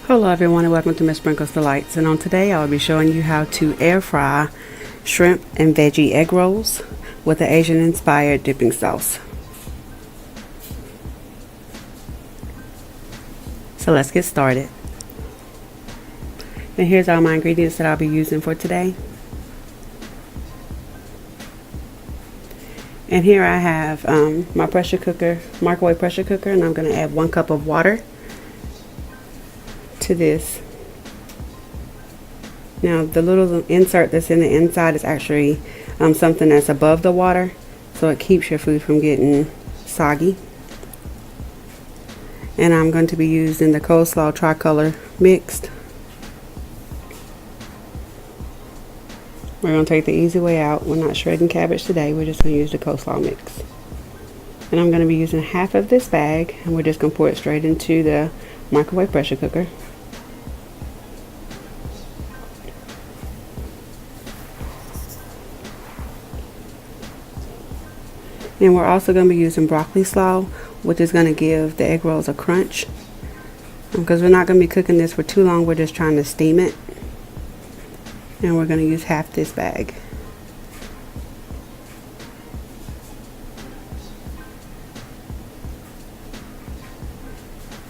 Hello everyone and welcome to MsSprinkles Delights, and on today I will be showing you how to air fry shrimp and veggie egg rolls with the Asian inspired dipping sauce. So let's get started. And here's all my ingredients that I'll be using for today. And here I have my microwave pressure cooker, and I'm going to add 1 cup of water to this. Now the little insert that's in the inside is actually something that's above the water, so it keeps your food from getting soggy. And I'm going to be using the coleslaw tricolor mixed. We're going to take the easy way out. We're not shredding cabbage today, we're just going to use the coleslaw mix. And I'm going to be using half of this bag, and we're just going to pour it straight into the microwave pressure cooker. And we're also going to be using broccoli slaw, which is going to give the egg rolls a crunch. Because we're not going to be cooking this for too long, we're just trying to steam it. And we're going to use half this bag.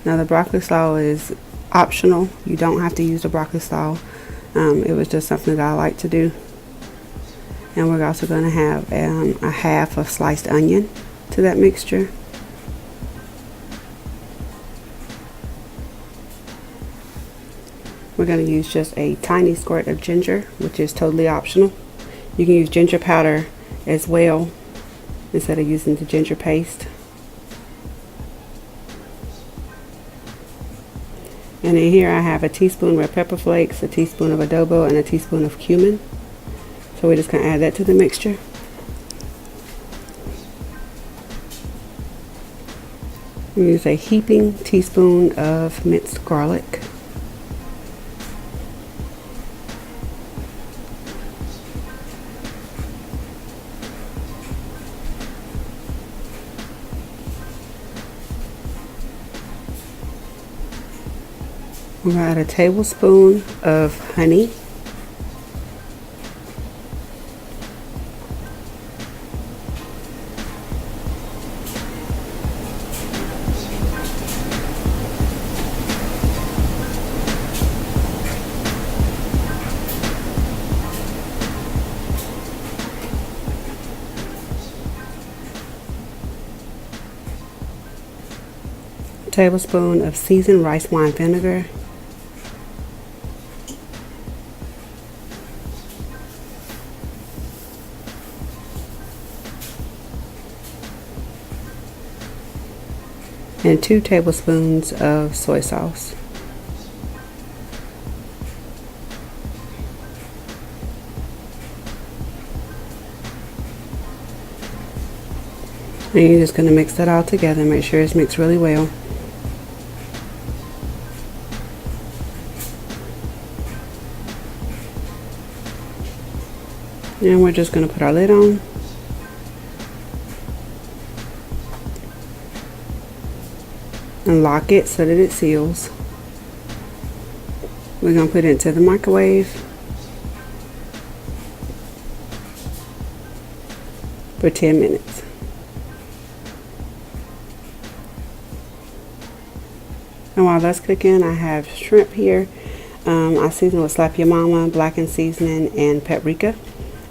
Now the broccoli slaw is optional. You don't have to use the broccoli slaw. It was just something that I like to do. And we're also going to have a half of sliced onion to that mixture. We're going to use just a tiny squirt of ginger, which is totally optional. You can use ginger powder as well instead of using the ginger paste. And in here I have a teaspoon red pepper flakes, a teaspoon of adobo, and a teaspoon of cumin. So we're just going to add that to the mixture. We use a heaping teaspoon of minced garlic. We're going to add a tablespoon of honey. A tablespoon of seasoned rice wine vinegar. And 2 tablespoons of soy sauce. And you're just going to mix that all together and make sure it's mixed really well. And we're just going to put our lid on. And lock it so that it seals. We're going to put it into the microwave for 10 minutes. And while that's cooking, I have shrimp here. I season with Slap Your Mama, blackened seasoning, and paprika.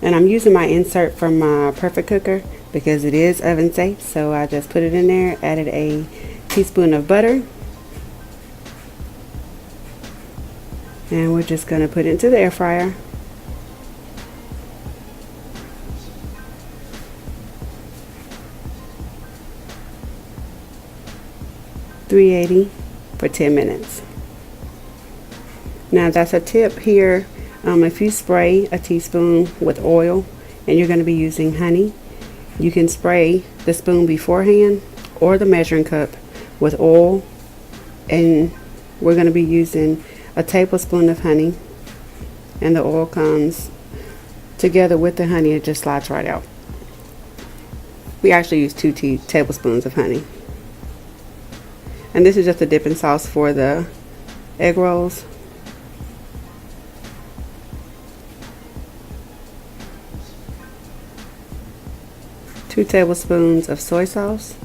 And I'm using my insert from my perfect cooker because it is oven safe. So I just put it in there, added a teaspoon of butter, and we're just going to put it into the air fryer. $380 for 10 minutes. Now that's a tip here. If you spray a teaspoon with oil and you're going to be using honey, you can spray the spoon beforehand or the measuring cup with oil, and we're going to be using a tablespoon of honey, and the oil comes together with the honey. It just slides right out. We actually use 2 tablespoons of honey. And this is just a dipping sauce for the egg rolls. Two tablespoons of soy sauce.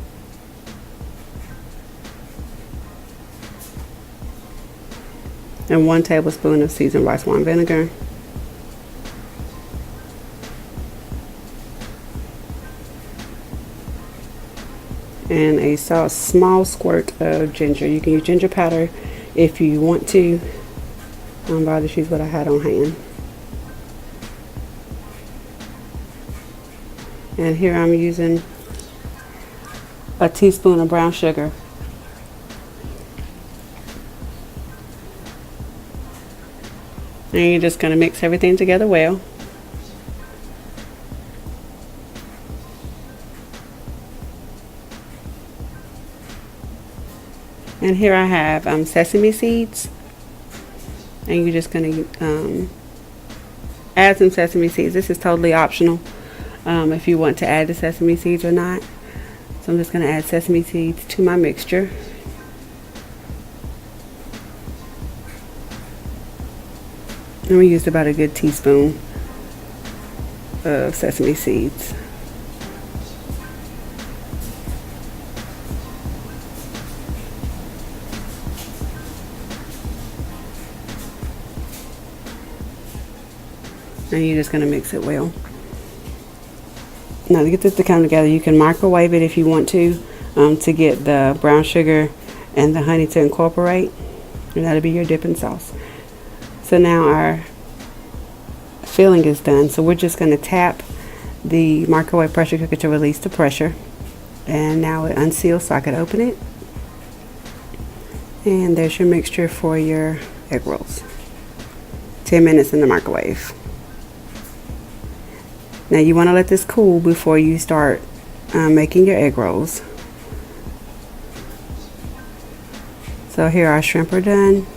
And 1 tablespoon of seasoned rice wine vinegar. And a small squirt of ginger. You can use ginger powder if you want to. I'm about to choose what I had on hand. And here I'm using a teaspoon of brown sugar. And you're just going to mix everything together well. And here I have sesame seeds. And you're just going to add some sesame seeds. This is totally optional if you want to add the sesame seeds or not. So I'm just going to add sesame seeds to my mixture. And we used about a good teaspoon of sesame seeds. And you're just going to mix it well. Now to get this to come together, you can microwave it if you want to get the brown sugar and the honey to incorporate. And that'll be your dipping sauce. So now our filling is done. So we're just going to tap the microwave pressure cooker to release the pressure. And now it unseals so I can open it. And there's your mixture for your egg rolls. 10 minutes in the microwave. Now you want to let this cool before you start making your egg rolls. So here our shrimp are done.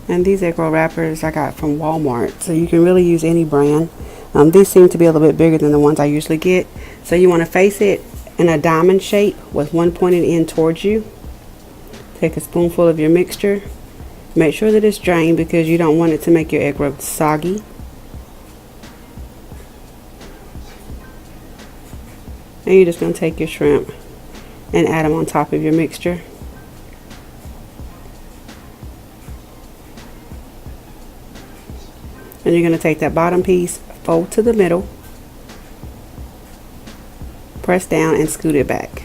And these egg roll wrappers I got from Walmart, so you can really use any brand. These seem to be a little bit bigger than the ones I usually get. So you want to face it in a diamond shape with one pointed in towards you. Take a spoonful of your mixture. Make sure that it's drained because you don't want it to make your egg roll soggy. And you're just going to take your shrimp and add them on top of your mixture. And you're going to take that bottom piece, fold to the middle, press down and scoot it back.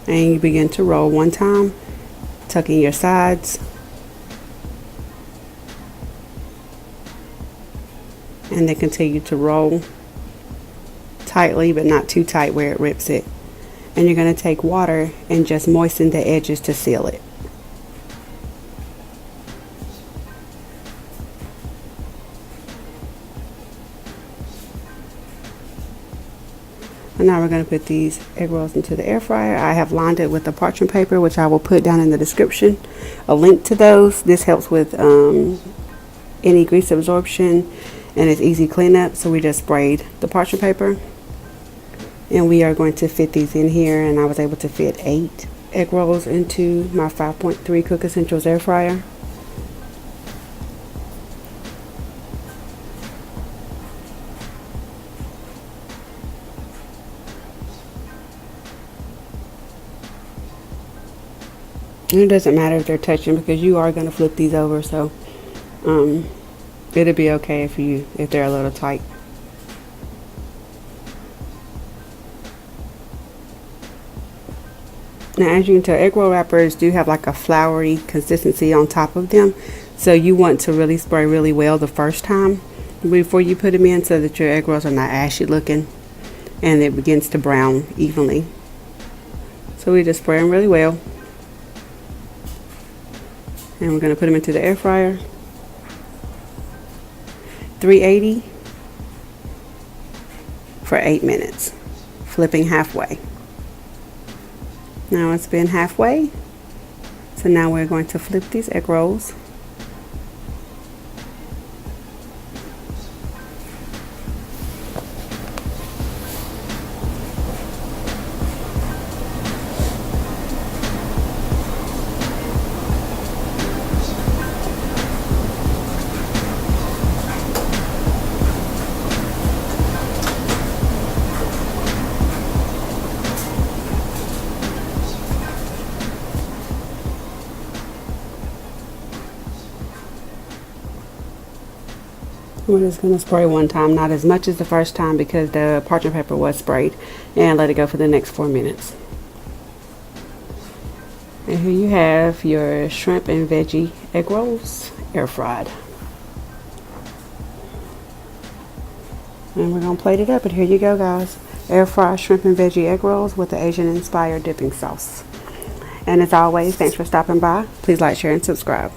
And you begin to roll one time, tucking your sides. And then continue to roll tightly, but not too tight where it rips it. And you're going to take water and just moisten the edges to seal it. And now we're going to put these egg rolls into the air fryer. I have lined it with the parchment paper, which I will put down in the description. A link to those. This helps with any grease absorption, and it's easy cleanup. So we just sprayed the parchment paper. And we are going to fit these in here, and I was able to fit 8 egg rolls into my 5.3 Cook Essentials air fryer. And it doesn't matter if they're touching because you are going to flip these over, so it'll be okay if they're a little tight. Now, as you can tell, egg roll wrappers do have like a floury consistency on top of them, so you want to really spray really well the first time before you put them in, so that your egg rolls are not ashy looking and it begins to brown evenly. So we just spray them really well. And we're going to put them into the air fryer. 380 for 8 minutes, flipping halfway. Now it's been halfway, so now we're going to flip these egg rolls. We're just going to spray one time, not as much as the first time because the parchment paper was sprayed, and let it go for the next 4 minutes. And here you have your shrimp and veggie egg rolls, air fried. And we're going to plate it up, and here you go, guys. Air fried shrimp and veggie egg rolls with the Asian inspired dipping sauce. And as always, thanks for stopping by. Please like, share, and subscribe.